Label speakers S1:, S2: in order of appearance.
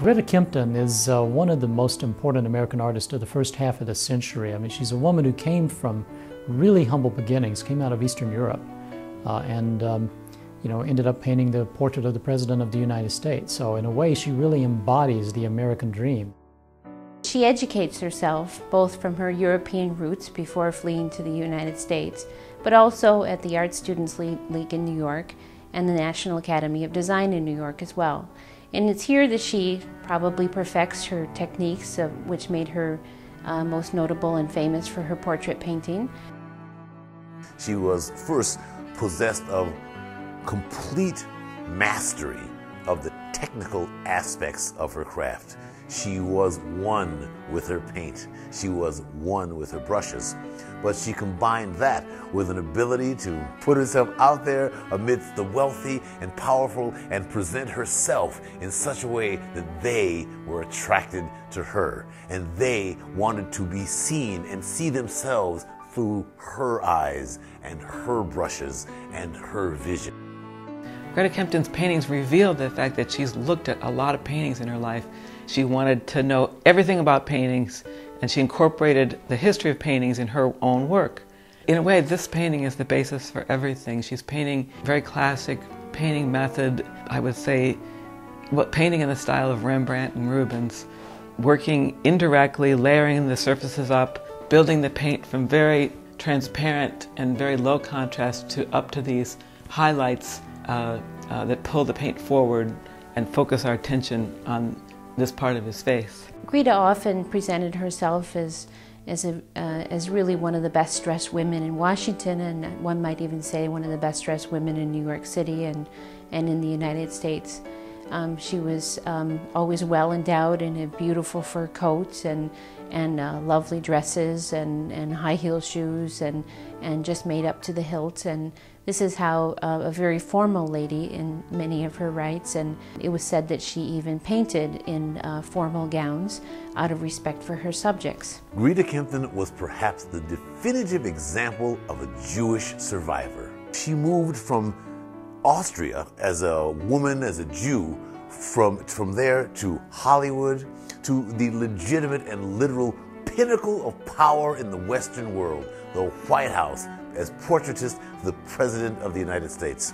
S1: Greta Kempton is one of the most important American artists of the first half of the century. I mean, she's a woman who came from really humble beginnings, came out of Eastern Europe, ended up painting the portrait of the President of the United States. So in a way, she really embodies the American dream.
S2: She educates herself both from her European roots before fleeing to the United States, but also at the Art Students League in New York and the National Academy of Design in New York as well. And it's here that she probably perfects her techniques, which made her most notable and famous for her portrait painting.
S3: She was first possessed of complete mastery of the technical aspects of her craft. She was one with her paint. She was one with her brushes. But she combined that with an ability to put herself out there amidst the wealthy and powerful and present herself in such a way that they were attracted to her and they wanted to be seen and see themselves through her eyes and her brushes and her vision.
S4: Greta Kempton's paintings reveal the fact that she's looked at a lot of paintings in her life. She wanted to know everything about paintings, and she incorporated the history of paintings in her own work. In a way, this painting is the basis for everything. She's painting very classic painting method, I would say, painting in the style of Rembrandt and Rubens, working indirectly, layering the surfaces up, building the paint from very transparent and very low contrast to up to these highlights that pull the paint forward and focus our attention on this part of his face.
S2: Greta often presented herself as really one of the best dressed women in Washington, and one might even say one of the best dressed women in New York City and in the United States. She was always well endowed in beautiful fur coats and lovely dresses and high heel shoes and just made up to the hilt. And this is how a very formal lady in many of her rights, and it was said that she even painted in formal gowns out of respect for her subjects.
S3: Greta Kempton was perhaps the definitive example of a Jewish survivor. She moved from Austria as a woman, as a Jew, from there to Hollywood, to the legitimate and literal pinnacle of power in the Western world, the White House, as portraitist of the President of the United States.